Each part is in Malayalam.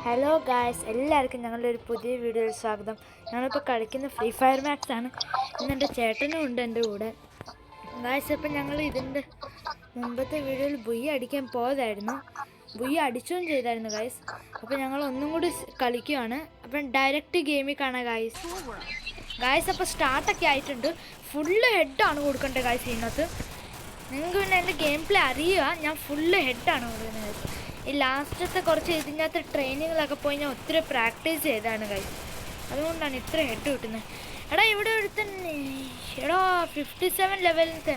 ഹലോ ഗായ്സ്, എല്ലാവർക്കും ഞങ്ങളുടെ ഒരു പുതിയ വീഡിയോയിൽ സ്വാഗതം. ഞങ്ങളിപ്പോൾ കളിക്കുന്ന ഫ്രീ ഫയർ മാക്സ് ആണ്. ഇന്ന് എൻ്റെ ചേട്ടനും ഉണ്ട് എൻ്റെ കൂടെ. ഗായ്സ്, അപ്പം ഞങ്ങൾ ഇതിൻ്റെ മുമ്പത്തെ വീഡിയോയിൽ ബുയ്യ അടിക്കാൻ പോയതായിരുന്നു. ബുയ്യ അടിച്ചും ചെയ്തായിരുന്നു ഗായ്സ്. അപ്പം ഞങ്ങൾ ഒന്നും കൂടി കളിക്കുകയാണ്. അപ്പം ഡയറക്റ്റ് ഗെയിമിൽ കാണാം ഗായ്സ്. അപ്പോൾ സ്റ്റാർട്ടൊക്കെ ആയിട്ടുണ്ട്. ഫുള്ള് ഹെഡാണ് കൊടുക്കേണ്ടത് ഗായ്സ്. ഇതിനകത്ത് നിങ്ങൾക്ക് പിന്നെ എൻ്റെ ഗെയിം പ്ലേ അറിയുക. ഞാൻ ഫുള്ള് ഹെഡാണ് കൊടുക്കുന്നത്. ഈ ലാസ്റ്റത്തെ കുറച്ച് ഇതിനകത്ത് ട്രെയിനിങ്ങിലൊക്കെ പോയി ഞാൻ ഒത്തിരി പ്രാക്ടീസ് ചെയ്താണ് ഗൈസ്. അതുകൊണ്ടാണ് ഇത്ര ഹെഡ് കിട്ടുന്നത്. എടാ ഇവിടെ തന്നെ എടാ 57 ലെവലിലത്തെ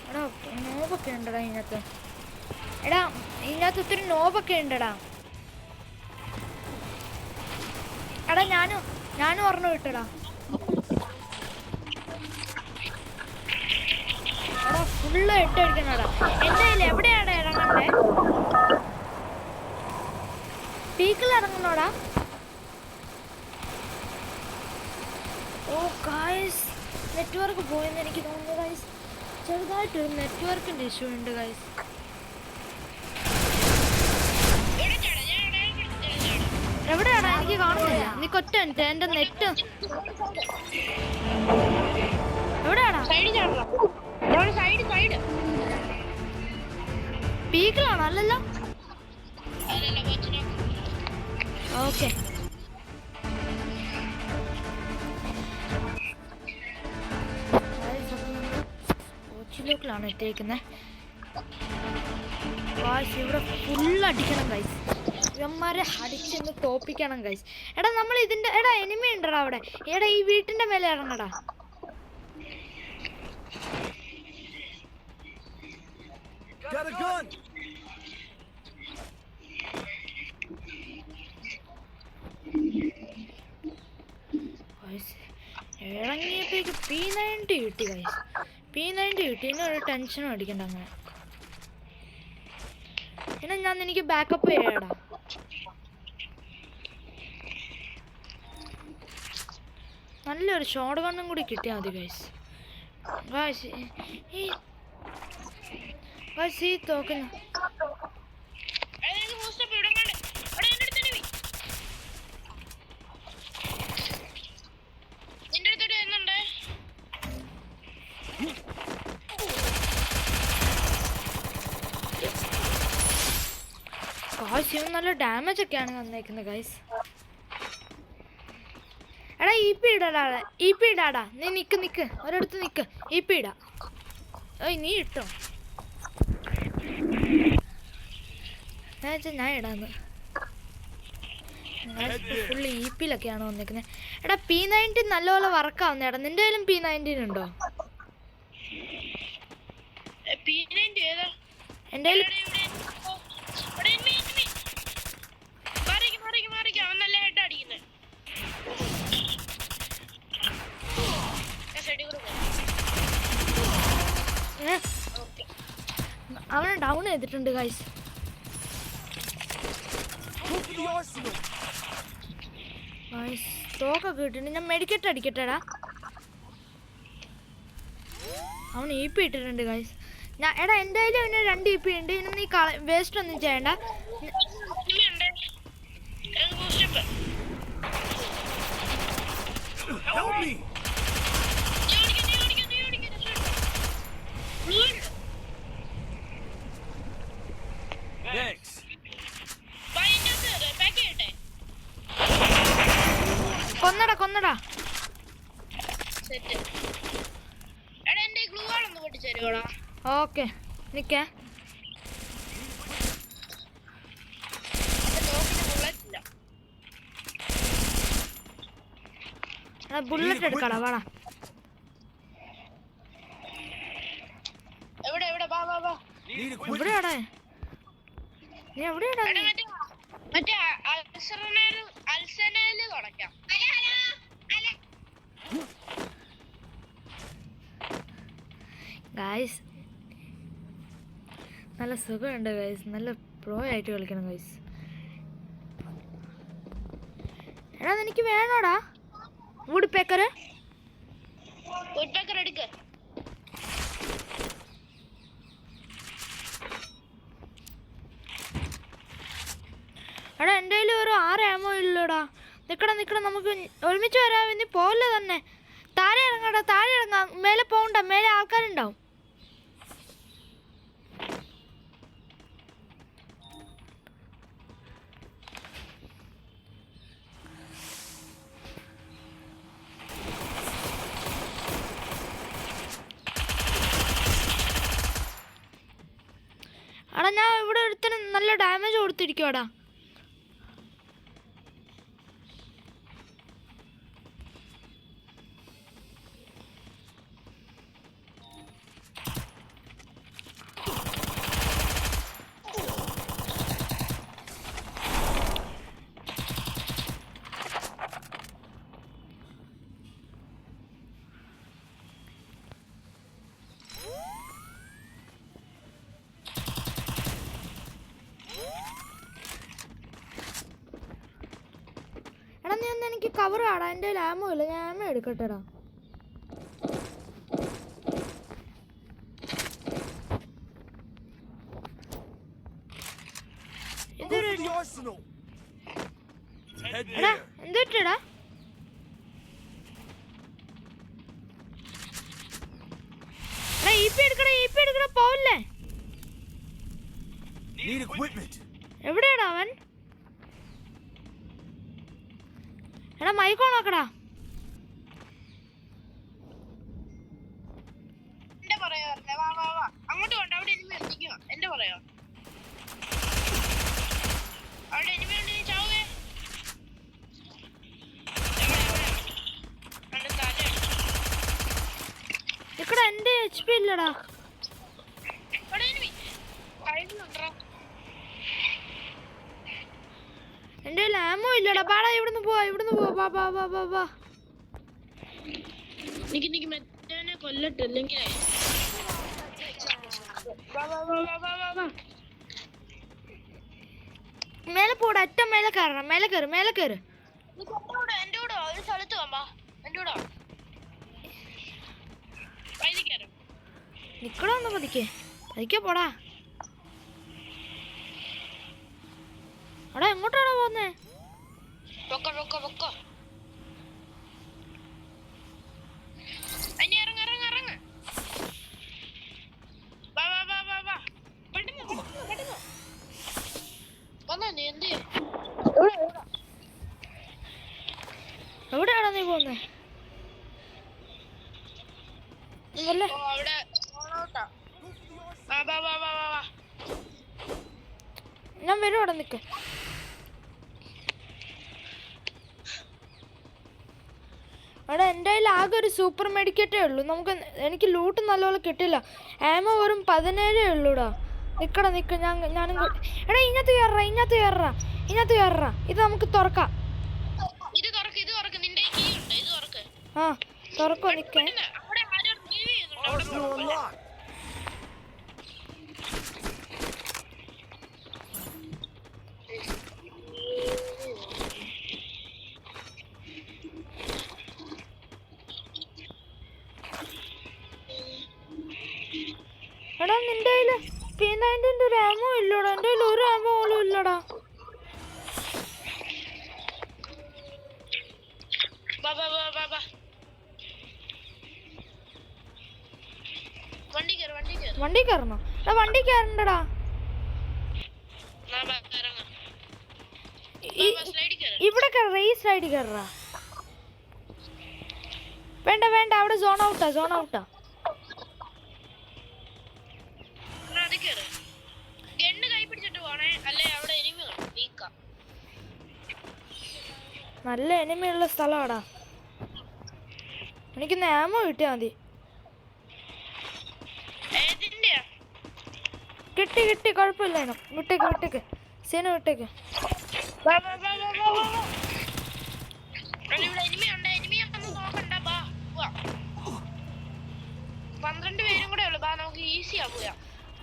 എടാ നോബൊക്കെ ഉണ്ടടാ ഇതിനകത്ത്. എടാ ഇതിനകത്ത് ഒത്തിരി നോബൊക്കെ ഉണ്ടടാ. എടാ ഞാനും ഓർമ്മ വിട്ടടാ. എടാ ഫുള്ള് ഹെഡ് അടിക്കണടാ. എൻ്റെ കയ്യിൽ എവിടെയാണ് ഇറങ്ങണ്ടേ? പീക്കിൽ ഇറങ്ങണോടാ. ഓ ഗായ്സ്, നെറ്റ്വർക്ക് പോയെന്ന് എനിക്ക് തോന്നുന്നു ഗായ്സ്. ചെറുതായിട്ടൊരു നെറ്റ്വർക്കിൻ്റെ ഇഷ്യൂ ഉണ്ട് ഗായ്സ്. എവിടെയാടാ? എനിക്ക് കാണുന്നില്ല. നീ കൊറ്റ എൻ്റെ നെറ്റ് എവിടെയാടാ? പീക്കിലാണോ? അല്ലല്ലോ. ഓക്കെ, കോച്ചിലോക്കിലാണ് എത്തിയിരിക്കുന്നത്. ഇവിടെ ഫുൾ അടിക്കണം ഗൈസ്. ഇവന്മാരെ അടിച്ചെന്ന് തോപ്പിക്കണം ഗൈസ്. എടാ നമ്മൾ ഇതിൻ്റെ എനിമി ഉണ്ടടാ അവിടെ. എടാ ഈ വീട്ടിൻ്റെ മേലെ ഇറങ്ങടാ. ഇറങ്ങിയപ്പോഴേക്ക് P90 കിട്ടി ഗൈസ്. P90 കിട്ടി. ഇന്നൊരു ടെൻഷനും അടിക്കണ്ട. അങ്ങനെ പിന്നെ ഞാൻ എനിക്ക് ബാക്കപ്പ് ചെയ്യാടാ. നല്ലൊരു ഷോട്ട് ഗണ്ണും കൂടി കിട്ടിയാൽ മതി ഗൈസ്. ഈ തോക്കുന്ന നല്ല ഡാമേജ് ഒക്കെയാണ് വന്നേക്കുന്നത് ഗൈസ്. എടാ ഇ പി ഇടാടാ. നീ നിക്ക് ഒരിടത്ത് നിക്ക്. ഇ പി ഇടാ. ഓയ് നീ ഇട്ടോ. ഞാൻ ഇടാന്ന്. ഫുള്ള് ഇ പിയിലൊക്കെയാണ് വന്നേക്കുന്നത്. എടാ P90 നല്ലപോലെ വർക്കാവുന്ന. എടാ നിന്റെ കയ്യിലും P90 ഉണ്ടോ? എൻ്റെ കയ്യിൽ അവനെ ഡൗൺ ചെയ്തിട്ടുണ്ട് ഗൈസ്. തോക്കൊക്കെ കിട്ടിട്ടുണ്ട്. ഞാൻ മെഡിക്കറ്റ് അടിക്കട്ടെടാ. അവൻ ഇ പി ഇട്ടിട്ടുണ്ട് ഗൈസ്. എടാ എൻ്റെ കയ്യിൽ അവന് 2 EP ഉണ്ട്. ഇനി നീ വേസ്റ്റ് ഒന്നും ചെയ്യണ്ട. കൊന്നടാ. ഓക്കെ നിക്കേ. ബുള്ളറ്റ് എടുക്കടാ. വാടാ. എവിടെയാടാ? നീ എവിടെയാടാ? ഗൈസ് നല്ല സുഖമുണ്ട് ഗൈസ്. നല്ല പ്രോ ആയിട്ട് കളിക്കണം ഗൈസ്. എടാ എനിക്ക് വേണോടാ വുഡ് പേക്കർ എടുക്ക. എടാ എൻ്റെ കയ്യിൽ 6 ആമോ ഇല്ലടാ. നിക്കണം നമുക്ക് ഒരുമിച്ച് വരാം. ഇനി പോലെ തന്നെ താഴെ ഇറങ്ങാടാ, താഴെ ഇറങ്ങാം. മേലെ പോകണ്ട, മേലെ ആൾക്കാരുണ്ടാവും. എടാ ഞാൻ ഇവിടെ ഒരുത്തന് നല്ല ഡാമേജ് കൊടുത്തിരിക്കുവാടാ. എടാ നീ ഒന്ന് എനിക്ക് കവർ ആടാ, എൻ്റെ കയ്യിൽ ആമോ ഇല്ല. ഞാൻ ആമോ എടുക്കട്ടെടാ. എടാ എന്തിട്ടാ എടുക്കണ പോവല്ലേ? എവിടെയാടാ അവൻ? എടാ മൈക്ക് ഓണാക്കടാ. അങ്ങോട്ട് വേണ്ട, അവിടെ എനിമി എത്തിക്കുക. എന്റെ പറയാ അവിടെ എനിമി ഉണ്ട്, നീ ചാവുകേ. ഇവിടെ എന്റെ HP ഇല്ലടാ. അവിടെ എനിമി കഴിഞ്ഞുണ്ടോ? എന്റെ കയ്യിൽ ആമോ ഇല്ലടാ. പാടാ ഇവിടുന്ന് പോവാ. ബാ. എനിക്ക് മറ്റേനെ കൊല്ലട്ടെ, അല്ലെങ്കിൽ മേലെ പോടാ. ഏറ്റവും മേലെ കയറണം. മേലെ കയറ്. എന്റെ കൂടെ ഒരു സ്ഥലത്ത് പോകാ. എന്റെ കൂടെ നിക്കടാ ഒന്ന് പതിക്കെ പോടാ. എടാ എങ്ങോട്ടാണോ പോന്നേ? പൊക്കോ. ഇറങ്ങ്. വാ. പെട്ടെന്ന്. വന്നാ നീ എന്ത്? എവിടെയാണോ നീ പോന്നേ? അവിടെ ഞാൻ വരും. അവിടെ നിക്ക്. അവിടെ എൻ്റെ കയ്യിൽ ആകെ ഒരു സൂപ്പർ മെഡിക്കറ്റേ ഉള്ളൂ. എനിക്ക് ലൂട്ട് നല്ലപോലെ കിട്ടില്ല. ആമോ വെറും 17 ഉള്ളൂടാ. നിക്കണം. ഞാനും എടാ ഇതിനകത്ത് കയറ. ഇത് നമുക്ക് തുറക്കാം. ആ തുറക്കോ. നിക്കേ എടാ നിന്റെ കയ്യില് P90 ഒരു ആമോ ഇല്ലടാ. എൻ്റെ കയ്യിൽ ഒരു ആമോ പോലും ഇല്ലടാ. വണ്ടി കയറണോ? എടാ വണ്ടി കയറണ്ടടാ. ഇവിടെ കയറ. ഈ സൈഡിൽ കയറ. വേണ്ട അവിടെ സോൺ ഔട്ടാ. നല്ല എനിമിയുള്ള സ്ഥലമാടാ. എനിക്കൊന്ന് ആമോ കിട്ടിയാ മതി. കിട്ടി കുഴപ്പമില്ല. വിട്ടേക്ക് സീന വിട്ടേക്ക്.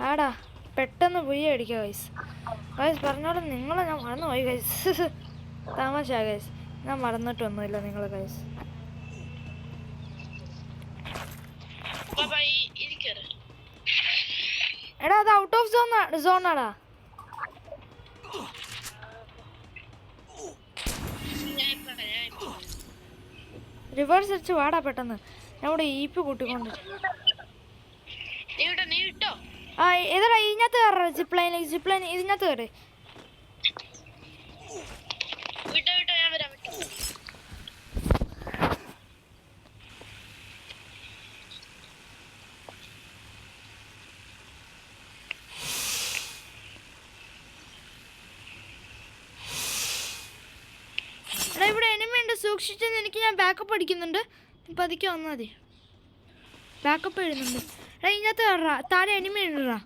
ആടാ പെട്ടെന്ന് പുയ്യ അടിക്കാം ഗൈസ്. പറഞ്ഞോളൂ നിങ്ങളെ ഞാൻ മറന്നുപോയി ഗൈസ്. തമാശ ഗൈസ്, ഞാൻ മറന്നിട്ടൊന്നുമില്ല നിങ്ങളെ ഗൈസ്. എടാ അത് ഔട്ട് ഓഫ് സോണാടാ. റിവേഴ്സ് അടിച്ച് വാടാ പെട്ടെന്ന്. ഞാൻ ഇവിടെ ഈപ്പ് കൂട്ടിക്കൊണ്ട്. നീ ഇട്ടോ ആ ഏതാടാ ഇതിനകത്ത് കയറ ജിപ്ലൈൻ ഇതിനകത്ത് കയറി. വിട്ടോ ഞാൻ വരാം വിട്ടോ. എടാ ഇവിടെ എനിമി ഉണ്ട്, സൂക്ഷിച്ചെന്ന്. എനിക്ക് ഞാൻ ബാക്കപ്പ് അടിക്കുന്നുണ്ട്, പതുക്കെ വന്നാൽ മതി. ബാക്കപ്പ് എഴുതുന്നുണ്ട്. എടാ ഇതിനകത്ത് കയറാ, താഴെ എനിമി ഉണ്ടടാ.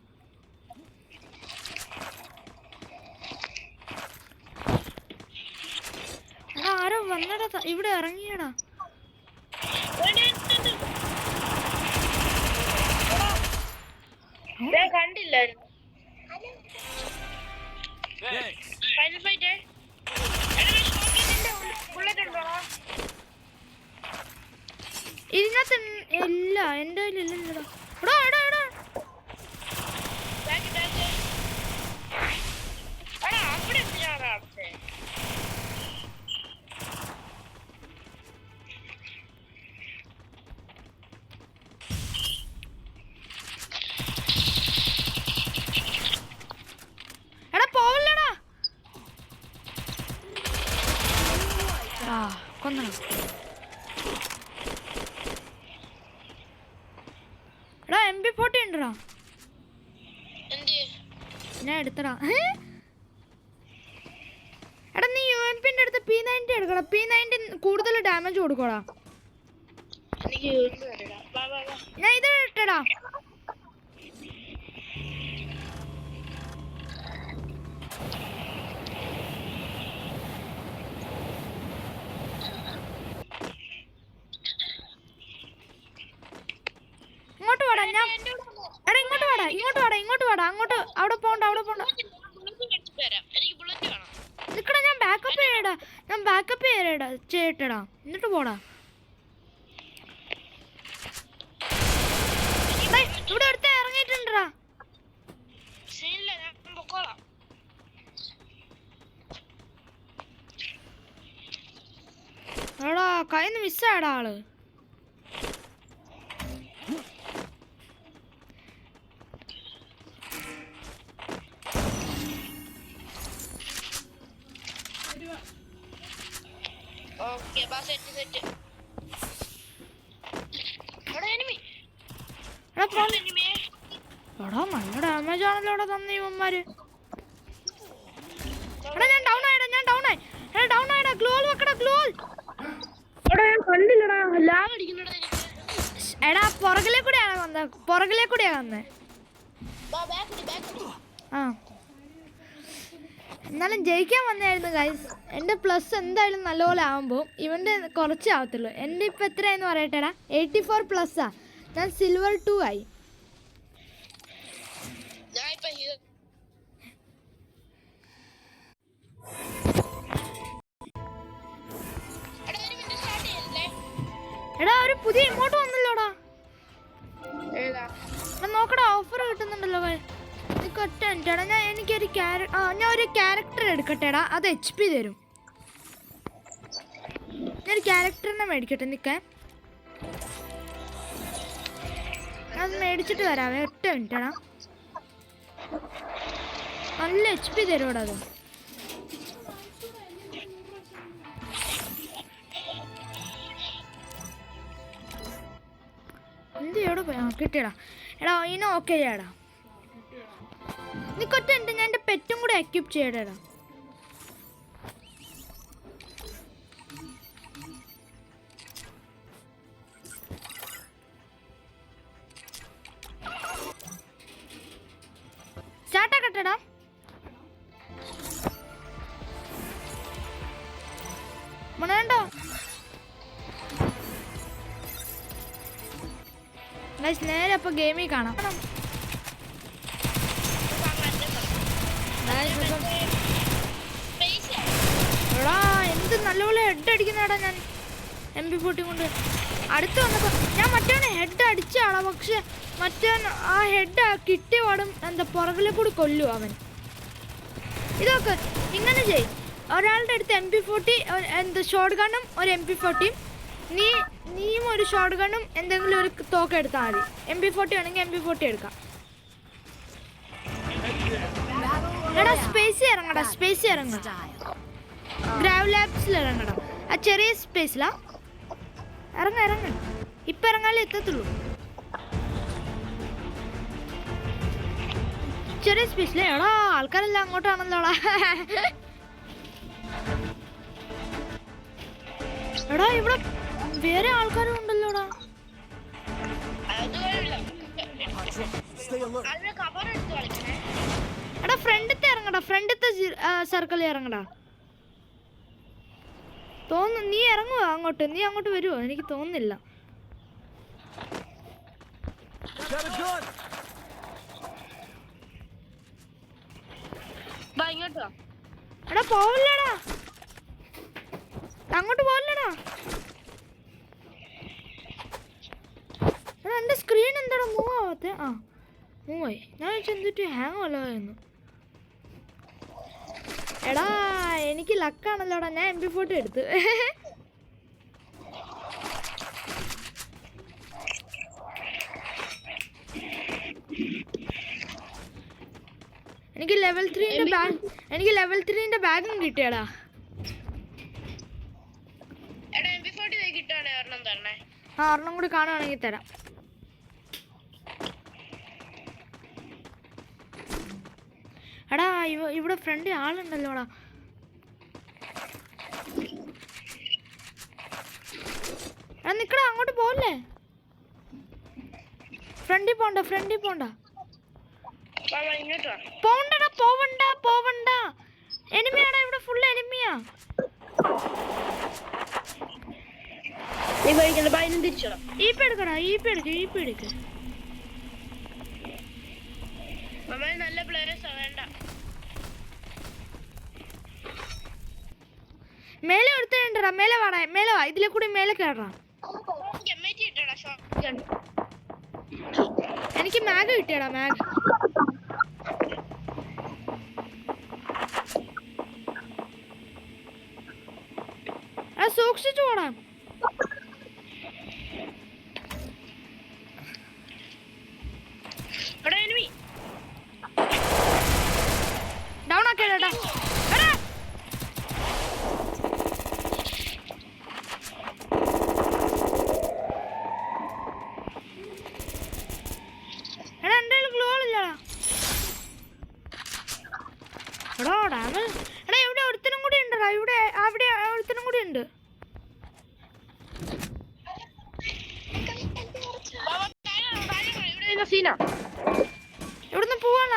എടാ ആരോ വന്നടാ, ഇവിടെ ഇറങ്ങിയടാ. കണ്ടില്ലായിരുന്നു. ഇതിനകത്ത് ഇല്ല, എൻ്റെ കയ്യിലില്ലടാ. എടാ എടാ എടാ എടാ പോവല്ലടാ. ആ കൊന്നോ. എടാ MP40 ഉണ്ടടാ, ഞാൻ എടുത്തടാ. എടാ നീ UMPന്റെ അടുത്ത് P90 എടുക്കടാ. P90 കൂടുതൽ ഡാമേജ് കൊടുക്കോടാ. ഞാൻ ഇത് ഇട്ടടാ. ഇങ്ങോട്ട് വാടാ. ഞാൻ എടാ ഇങ്ങോട്ട് വാടാ. അങ്ങോട്ട് അവിടെ പോണ്ട. നിക്കടാ, ഞാൻ ബാക്കപ്പ് ചെയ്യട്ടടാ. എന്നിട്ട് പോടാ. ഇവിടെ അടുത്ത് ഇറങ്ങിയിട്ടുണ്ടടാ. എടാ കയ്യിന്ന് മിസ്സായടാ ആള്. എടാ നല്ല ഡാമേജ് ആണല്ലോ ഇവിടെ തന്നെ ഇവന്മാര്. എടാ ഞാൻ ഡൗൺ ആയിടാ. ഗ്ലോൾ വെക്കടാ, ഗ്ലോൾ. എടാ പുറകിലേ കൂടെയാ വന്നേ. ആ എന്നാലും ജയിക്കാൻ വന്നായിരുന്നു ഗൈസ്. എൻ്റെ പ്ലസ് എന്തായാലും നല്ലപോലെ ആകുമ്പോൾ ഇവൻ്റെ കുറച്ചേ ആവത്തുള്ളൂ. എൻ്റെ ഇപ്പം എത്രയായെന്ന് പറയട്ടെടാ, 84 പ്ലസ്സാ. ഞാൻ സിൽവർ 2 ആയി. എടാ ഒരു പുതിയ ഇങ്ങോട്ട് വന്നല്ലോടാ. നോക്കടാ, ഓഫർ കിട്ടുന്നുണ്ടല്ലോ. ഒറ്റ ഞാൻ ഒരു ക്യാരക്ടർ എടുക്കട്ടെടാ, അത് HP തരും. ഞാനൊരു ക്യാരക്ടറിനെ മേടിക്കട്ടെ, നിൽക്കാൻ. അത് മേടിച്ചിട്ട് വരാവേ, ഒറ്റ മിനിറ്റടാ. നല്ല HP തരുമോടാ അത്. എന്ത് ചെയ്യോടെ പോയി. കിട്ടിയടാ. എടാ ഇനി ഓക്കെ ചെയ്യാടാ. നിക്കൊറ്റുണ്ട്, ഞാൻ എൻ്റെ പെറ്റും കൂടെ എക്യൂപ്പ് ചെയ്യടാ. സ്റ്റാർട്ടാക്കട്ടെടാ. മണേണ്ടോ നേരെ അപ്പൊ ഗെയിമിൽ കാണാം. എടാ എന്ത് നല്ലപോലെ ഹെഡ് അടിക്കുന്നേടാ ഞാൻ MP40 കൊണ്ട്. അടുത്ത് വന്നപ്പോൾ ഞാൻ മറ്റവനെ ഹെഡ് അടിച്ചാളാ, പക്ഷെ മറ്റവൻ ആ ഹെഡ് കിട്ടിയ പാടും എന്താ പുറകിലെ കൂടി കൊല്ലും അവൻ. ഇതൊക്കെ ഇങ്ങനെ ചെയ്യും. ഒരാളുടെ അടുത്ത് MP40 എന്താ ഷോട്ട് ഗണ്ണും ഒരു MP40 നീയും ഒരു ഷോട്ട് ഗണ്ണും എന്തെങ്കിലും ഒരു തോക്ക് എടുത്താൽ മതി. MP40 ആണെങ്കിൽ MP40 എടുക്കാം. എടാ സ്പേസ് ഇറങ്ങടാ. ഗ്രാവ് ലാബ്സിൽ ഇറങ്ങടാ. ആ ചെറിയ സ്പേസിലാ ഇറങ്ങ. ഇപ്പം ഇറങ്ങാലേ എത്തത്തുള്ളൂ. ചെറിയ സ്പേസിലേ. എടാ ആൾക്കാരെല്ലാം അങ്ങോട്ടാണല്ലോടാ. എടാ ഇവിടെ വേറെ ആൾക്കാരും ഉണ്ടല്ലോടാ. എടാ ഫ്രണ്ടിത്തെ ഇറങ്ങടാ. ഫ്രണ്ടിത്തെ സർക്കിളിൽ ഇറങ്ങടാ. തോന്നുന്നു നീ ഇറങ്ങുവോ അങ്ങോട്ട്? നീ അങ്ങോട്ട് വരുമോ? എനിക്ക് തോന്നുന്നില്ല. എടാ പോവില്ലടാ, അങ്ങോട്ട് പോവില്ലടാ. എടാ എൻ്റെ സ്ക്രീൻ എന്താടാ മൂവ് ആവാത്തെ? ആ മൂവായി. ഞാൻ വെച്ചാൽ എന്തിട്ട് ഹാങ് വല്ലതായിരുന്നു. എടാ എനിക്ക് ലക്കാണല്ലോടാ, ഞാൻ MP40 എടുത്ത്. എനിക്ക് ലെവൽ 3ന്റെ ബാഗും കിട്ടിയടാ. ആ ഒരെണ്ണം കൂടി കാണുവാണെങ്കിൽ തരാം. എടാ ഇവിടെ ഫ്രണ്ട് ആളുണ്ടല്ലോടാ. എടാ നിക്കടാ, അങ്ങോട്ട് പോവല്ലേ. ഫ്രണ്ടിൽ പോണ്ട. പോവണ്ട. എനിമിയാടാ, ഇവിടെ ഫുൾ എനിമിയാ. ഈപ്പ് എടുക്കടാ. നല്ല പ്ലേയേഴ്സാ, വേണ്ട. മേലെ ഒരുത്തണ്ടടാ. മേലെ വാ. ഇതിലെ കൂടി മേലെ കയറാ. എനിക്ക് മാഗ് കിട്ടിയടാ. മാഗ് സൂക്ഷിച്ചു പോടാ. ഡൗൺ ആക്കിയടാ. എടാ എൻ്റെ ഗ്ലൂ ഇല്ലടാ. എടാ ഡാമ്. എടാ ഇവിടെ ഒരുത്തനും കൂടി ഉണ്ടടാ. അവിടെ ഒരുത്തനും കൂടി ഉണ്ട്. ഇവിടുന്ന് പോവാണ.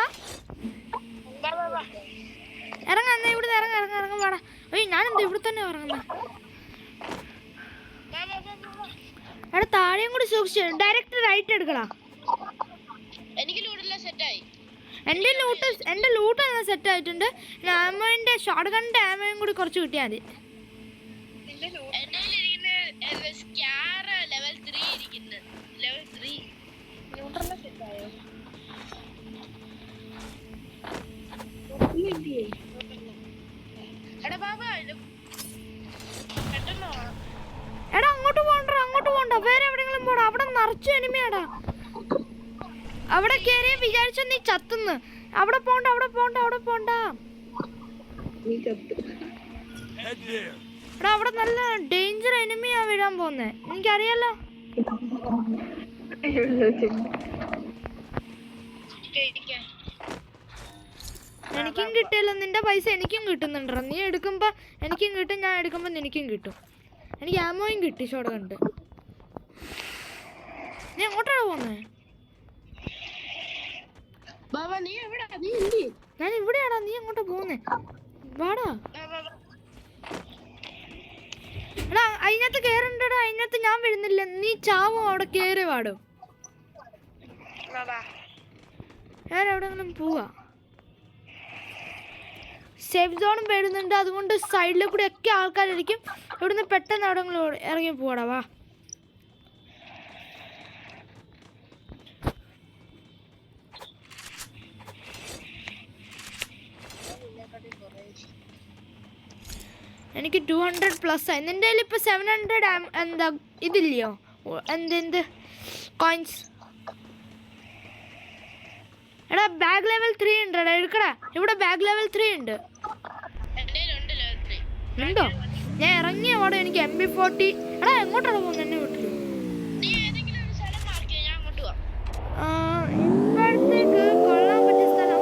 ഇറങ്ങ ഇവിടുന്ന് ഇറങ്ങ വാടാ. അയ്യോ ഞാനെന്താ ഇവിടെ തന്നെ ഇറങ്ങുന്ന. എടാ താഴെയും കൂടി സൂക്ഷിച്ചു. ഡയറക്റ്റ് റൈറ്റ് എടുക്കടാ. എന്റെ ലൂട്ട് സെറ്റ് ആയിട്ടുണ്ട്. ആമോന്റെ ഷോട്ട് ഗണ്ണിന്റെ ആമോയും കൂടി കുറച്ച് കിട്ടിയാൽ മതി. എടാ അങ്ങോട്ട് പോണ്ട. വേറെ എവിടെയെങ്കിലും പോടാ. അവിടെ നിറച്ചു എനിമിയാടാ. അവിടെ കേറിയ വിചാരിച്ച നീ ചത്തുന്ന്. അവിടെ പോണ്ട. എടാ അവിടെ നല്ല ഡേഞ്ചർ എനിമിയാ വീഴാൻ പോന്നെ. എനിക്കറിയാലോ. എനിക്കും കിട്ടിയല്ലോ. നിന്റെ പൈസ എനിക്കും കിട്ടുന്നുണ്ടോ? നീ എടുക്കുമ്പോ എനിക്കും കിട്ടും, ഞാൻ എടുക്കുമ്പോ നിനക്കും കിട്ടും. എനിക്ക് ആമോയും കിട്ടി ഷോട്ട് കണ്ട്. നീ എങ്ങോട്ടാണ് പോന്നേ? ഞാൻ ഇവിടെയാടാ. നീ എങ്ങോട്ടാ പോന്നേ? വാടാ. എടാ അതിനകത്ത് കേറണ്ടടാ. അതിനകത്ത് ഞാൻ വരുന്നില്ല. നീ ചാവും അവിടെ. കേറി വാടും. ഞാൻ എവിടെയെങ്കിലും പോവാ. സേഫ് സോണും വരുന്നുണ്ട്. അതുകൊണ്ട് സൈഡിലെ കൂടെ ഒക്കെ ആൾക്കാരായിരിക്കും. ഇവിടുന്ന് പെട്ടെന്ന് എവിടെയെങ്കിലും ഇറങ്ങി പോവാടാ. വാ. എനിക്ക് 200+ ആയി. നിൻ്റെ കയ്യിൽ ഇപ്പോൾ 700 എന്താ ഇതില്ലയോ എന്തെന്ത് കോയിൻസ്? എടാ ബാഗ് ലെവൽ 3 ഉണ്ട്. എടാ എടുക്കടാ, ഇവിടെ ബാഗ് ലെവൽ 3 ഉണ്ട്. ഉണ്ടോ? ഞാൻ ഇറങ്ങിയ അവിടെ എനിക്ക് MP40. എടാ എങ്ങോട്ടാണ് പോകുന്നത്? എന്നെ വീട്ടിൽ ഇപ്പോഴത്തേക്ക് കൊള്ളാൻ പറ്റിയ സ്ഥലം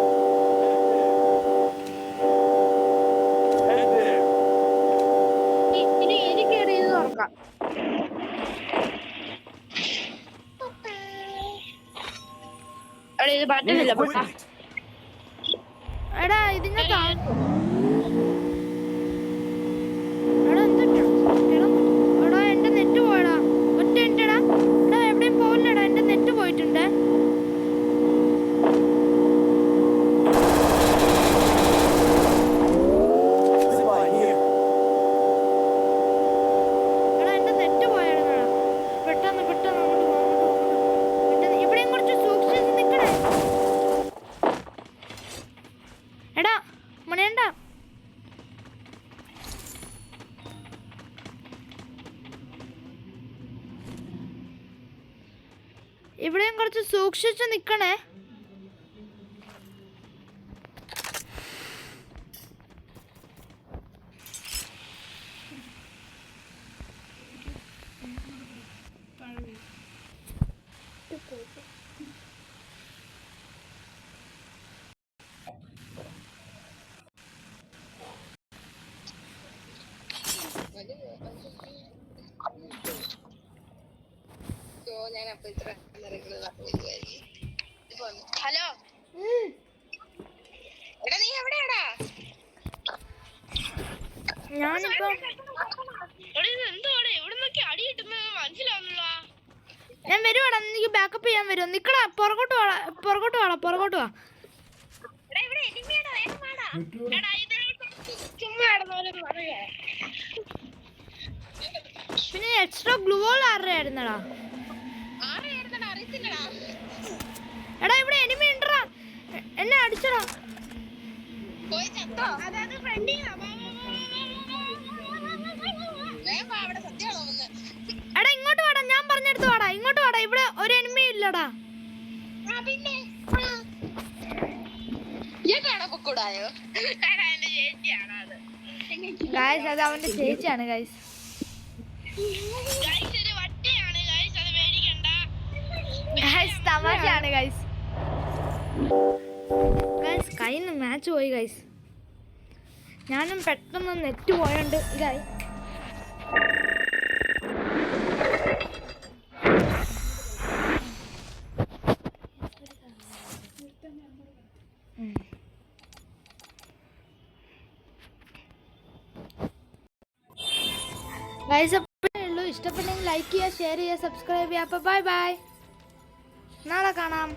എനിക്കേറി ഇത് തുറക്കാം. എടാ ഇതിന്റെ എടാ എടാ എന്റെ നെറ്റ് പോയടാ. ഒറ്റ മിനിറ്റടാ. എടാ എവിടെയും പോവില്ലടാ, എന്റെ നെറ്റ് പോയിട്ടുണ്ട്. എടാ എന്റെ നെറ്റ് പോയാടാ. പെട്ടെന്ന് പെട്ടെന്ന് അങ്ങോട്ട് പോ, അങ്ങോട്ട് പോ, അങ്ങോട്ട് പോ. പെട്ടെന്ന് ഇവിടെയും കുറച്ച് സൂക്ഷിച്ച് നിൽക്കണേ. എടാ മണിയണ്ട. ഇവിടെയും കുറച്ച് സൂക്ഷിച്ച് നിൽക്കണേ. ഹലോ, എടാ നീ എവിടെയാടാ? ഞാനിപ്പോ എന്തോടെ ഇവിടെ നിന്നൊക്കെ അടി കിട്ടുന്നത് മനസ്സിലാവുന്നില്ല. ഞാൻ വരുവാടാ, എനിക്ക് ബാക്കപ്പ് ചെയ്യാൻ വരുമോ? നിക്കടാ, പുറകോട്ട് വാടാ, പുറകോട്ട് വാടാ, പുറകോട്ട് വാ. എടാ ഇവിടെ എനിമിയാടാ, വേഗം വാടാ. എടാ ഇത് ചുമ്മാ കിടന്നോലും പറയാ. പിന്നെ എക്സ്ട്രാ ഗ്ലൂ വാൾ ആരുടെ ആയിരുന്നടാ? ആരെയായിരുന്നടാ അറിയത്തില്ലടാ. എടാ ഇവിടെ എനിമി ഉണ്ടടാ, എന്നെ അടിച്ചടാ. പോയി ചത്തോ? അതായത് ഫ്രണ്ടിനാ. വേഗം വാ, അവിടെ സത്യമാണോ വന്ന്? എടാ ഇങ്ങോട്ട് വാടാ, ഞാൻ പറഞ്ഞെടുത്ത് വാടാ, ഇങ്ങോട്ട് വാടാ. ഇവിടെ ഒരു എനിമി ഇല്ലടാ. പിന്നെ ഇയാൾക്കാണോ പൊക്കൂടായോ? എടാ എന്റെ ചേച്ചിയാണോ അത്? ഗൈസ് അത് അവന്റെ ചേച്ചിയാണ് ഗൈസ്. ഗൈസ് ഒരു വട്ടിയാണ് ഗൈസ്, അത് പേടിക്കണ്ട. Guys തമാശയാണ് guys. ഗൈസ് കയ്യിൽ നിന്ന് മാച്ച് പോയി ഗൈസ്. ഞാനും പെട്ടെന്ന് നെറ്റ് പോയോണ്ട് ഗൈസ്. ഗൈസ് അപ്പോഴേ ഉള്ളൂ. ഇഷ്ടപ്പെട്ടെങ്കിൽ ലൈക്ക് ചെയ്യുക, ഷെയർ ചെയ്യുക, സബ്സ്ക്രൈബ് ചെയ്യുക. അപ്പോൾ ബൈ ബൈ, നാളെ കാണാം.